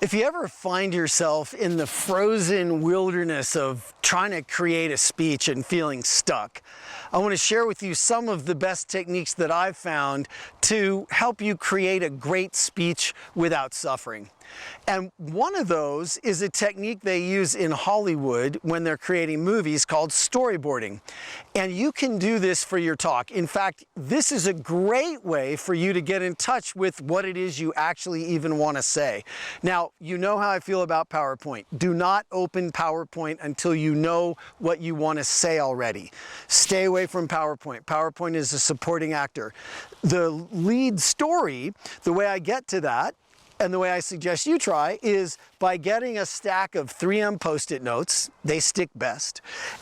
If you ever find yourself in the frozen wilderness of trying to create a speech and feeling stuck, I want to share with you some of the best techniques that I've found to help you create a great speech without suffering. And one of those is a technique they use in Hollywood when they're creating movies called storyboarding. And you can do this for your talk. In fact, this is a great way for you to get in touch with what it is you actually even want to say. Now, you know how I feel about PowerPoint. Do not open PowerPoint until you know what you want to say already. Stay away from PowerPoint. PowerPoint is a supporting actor. The lead story, the way I get to that, and the way I suggest you try, is by getting a stack of 3M Postit Notes, they stick best,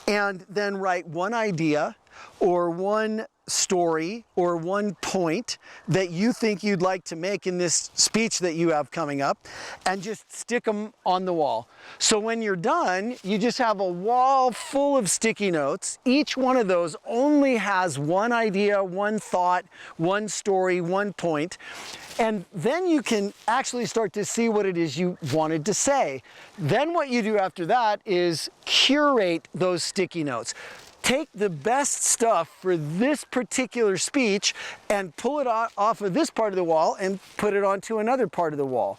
and then write one idea or one story or one point that you think you'd like to make in this speech that you have coming up, and just stick them on the wall. So when you're done, you just have a wall full of sticky notes. Each one of those only has one idea, one thought, one story, one point. And then you can actually start to see what it is you wanted to say. Then what you do after that is curate those sticky notes. Take the best stuff for this particular speech and pull it off of this part of the wall and put it onto another part of the wall.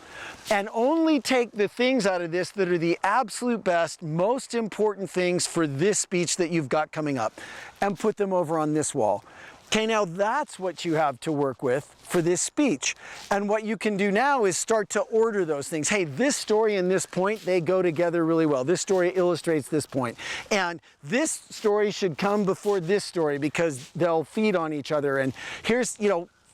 And only take the things out of this that are the absolute best, most important things for this speech that you've got coming up, and put them over on this wall. Okay, now that's what you have to work with for this speech. And what you can do now is start to order those things. Hey, this story and this point, they go together really well. This story illustrates this point. And this story should come before this story because they'll feed on each other. And here's,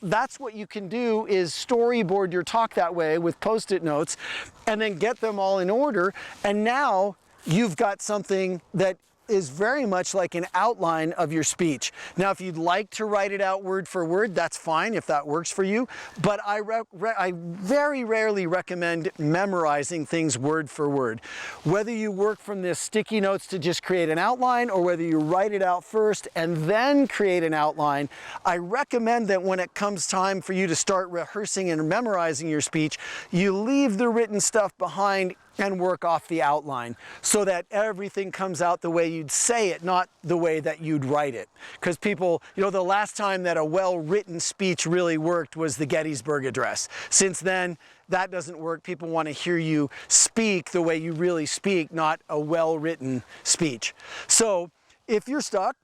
that's what you can do, is storyboard your talk that way with Post-it notes and then get them all in order. And now you've got something that is very much like an outline of your speech. Now, if you'd like to write it out word for word, that's fine if that works for you. But I very rarely recommend memorizing things word for word. Whether you work from this sticky notes to just create an outline, or whether you write it out first and then create an outline, I recommend that when it comes time for you to start rehearsing and memorizing your speech, you leave the written stuff behind and work off the outline so that everything comes out the way you'd say it, not the way that you'd write it. Because people, the last time that a well-written speech really worked was the Gettysburg Address. Since then, that doesn't work. People want to hear you speak the way you really speak, not a well-written speech. So if you're stuck,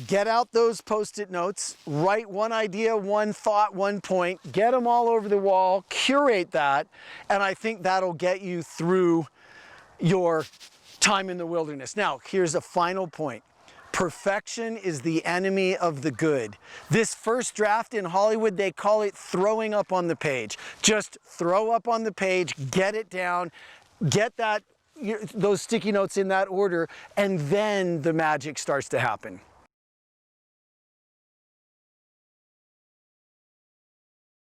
get out those Post-it notes, write one idea, one thought, one point, get them all over the wall, curate that, and I think that'll get you through your time in the wilderness. Now, here's a final point. Perfection is the enemy of the good. This first draft in Hollywood, they call it throwing up on the page. Just throw up on the page, get it down, get those sticky notes in that order, and then the magic starts to happen.